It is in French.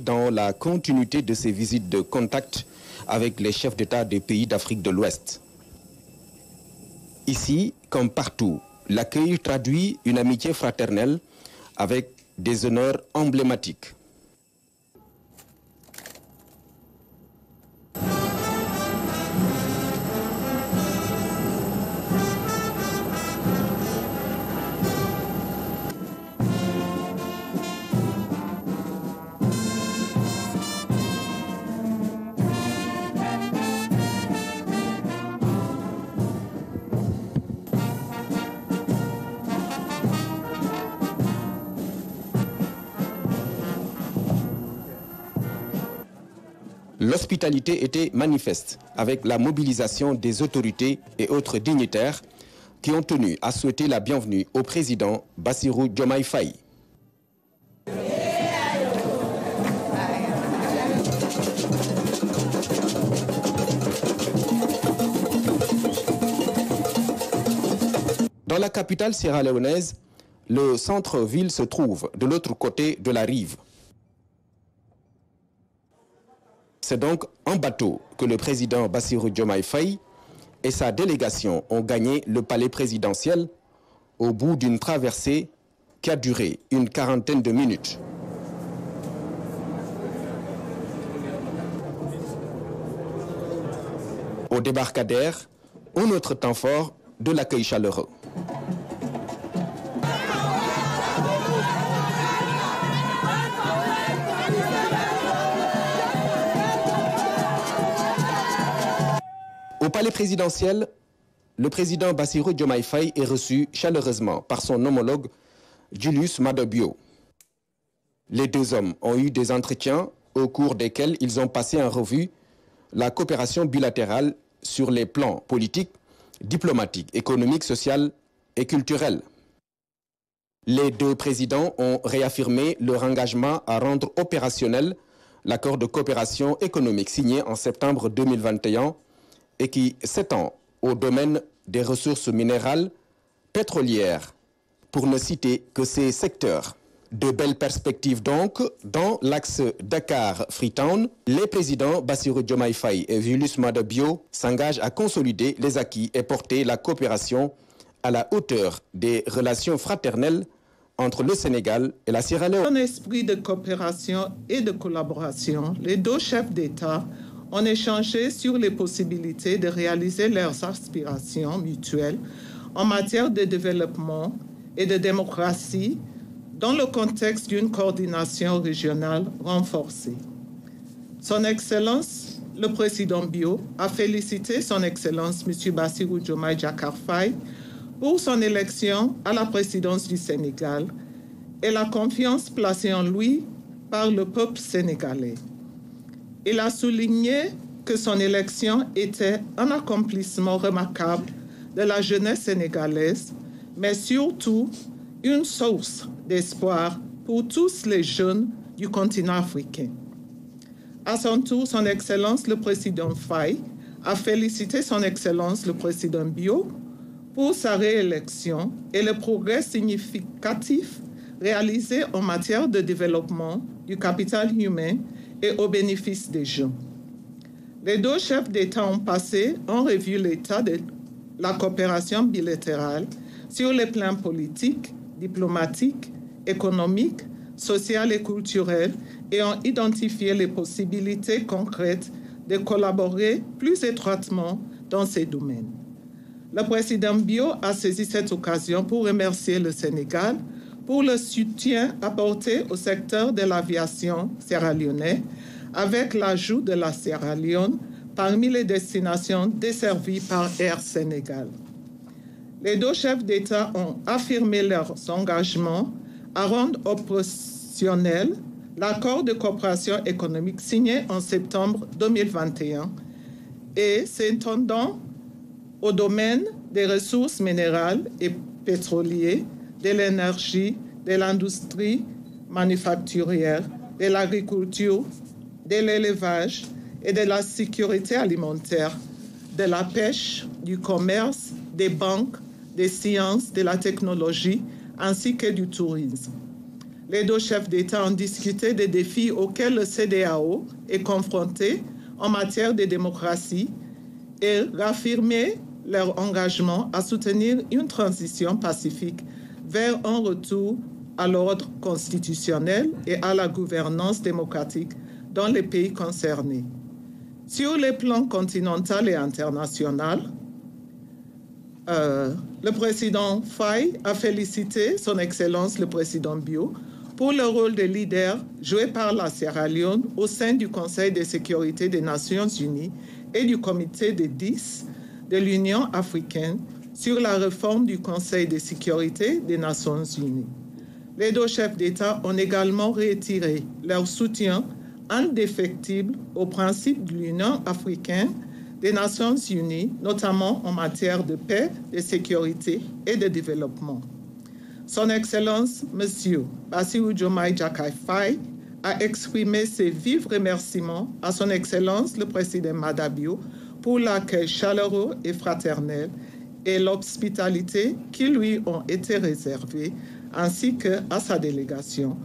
Dans la continuité de ses visites de contact avec les chefs d'État des pays d'Afrique de l'Ouest. Ici, comme partout, l'accueil traduit une amitié fraternelle avec des honneurs emblématiques. L'hospitalité était manifeste avec la mobilisation des autorités et autres dignitaires qui ont tenu à souhaiter la bienvenue au président Bassirou Diomaye Faye. Dans la capitale sierra-léonaise, le centre-ville se trouve de l'autre côté de la rive. C'est donc en bateau que le président Bassirou Diomaye Faye et sa délégation ont gagné le palais présidentiel au bout d'une traversée qui a duré une quarantaine de minutes. Au débarcadère, un autre temps fort de l'accueil chaleureux. Au palais présidentiel, le président Bassirou Diomaye Faye est reçu chaleureusement par son homologue Julius Maada Bio. Les deux hommes ont eu des entretiens au cours desquels ils ont passé en revue la coopération bilatérale sur les plans politiques, diplomatiques, économiques, social et culturels. Les deux présidents ont réaffirmé leur engagement à rendre opérationnel l'accord de coopération économique signé en septembre 2021 et qui s'étend au domaine des ressources minérales, pétrolières, pour ne citer que ces secteurs. De belles perspectives donc dans l'axe Dakar-Freetown. Les présidents Bassirou Diomaye Faye et Julius Maada Bio s'engagent à consolider les acquis et porter la coopération à la hauteur des relations fraternelles entre le Sénégal et la Sierra Leone. Dans un esprit de coopération et de collaboration, les deux chefs d'État ont échangé sur les possibilités de réaliser leurs aspirations mutuelles en matière de développement et de démocratie dans le contexte d'une coordination régionale renforcée. Son Excellence, le président Bio, a félicité son Excellence M. Bassirou Diomaye Diakhar Faye pour son élection à la présidence du Sénégal et la confiance placée en lui par le peuple sénégalais. Il a souligné que son élection était un accomplissement remarquable de la jeunesse sénégalaise, mais surtout une source d'espoir pour tous les jeunes du continent africain. À son tour, son Excellence le président Faye a félicité son Excellence le président Bio pour sa réélection et le progrès significatif réalisé en matière de développement du capital humain et au bénéfice des gens. Les deux chefs d'État ont passé en revue l'état de la coopération bilatérale sur les plans politiques, diplomatiques, économiques, social et culturel et ont identifié les possibilités concrètes de collaborer plus étroitement dans ces domaines. Le président Bio a saisi cette occasion pour remercier le Sénégal pour le soutien apporté au secteur de l'aviation sierra-léonais avec l'ajout de la Sierra Leone parmi les destinations desservies par Air Sénégal. Les deux chefs d'État ont affirmé leur engagement à rendre opérationnel l'accord de coopération économique signé en septembre 2021 et s'étendant au domaine des ressources minérales et pétrolières, de l'énergie, de l'industrie manufacturière, de l'agriculture, de l'élevage et de la sécurité alimentaire, de la pêche, du commerce, des banques, des sciences, de la technologie, ainsi que du tourisme. Les deux chefs d'État ont discuté des défis auxquels le CEDEAO est confronté en matière de démocratie et réaffirmé leur engagement à soutenir une transition pacifique vers un retour à l'ordre constitutionnel et à la gouvernance démocratique dans les pays concernés. Sur les plans continental et international, le président Faye a félicité son Excellence le président Bio pour le rôle de leader joué par la Sierra Leone au sein du Conseil de sécurité des Nations Unies et du Comité des 10 de l'Union africaine sur la réforme du Conseil de sécurité des Nations Unies. Les deux chefs d'État ont également réitéré leur soutien indéfectible aux principes de l'Union africaine des Nations Unies, notamment en matière de paix, de sécurité et de développement. Son Excellence, M. Bassirou Diomaye Diakhar Faye, a exprimé ses vifs remerciements à Son Excellence le Président Maada Bio pour l'accueil chaleureux et fraternel et l'hospitalité qui lui ont été réservées, ainsi qu'à sa délégation,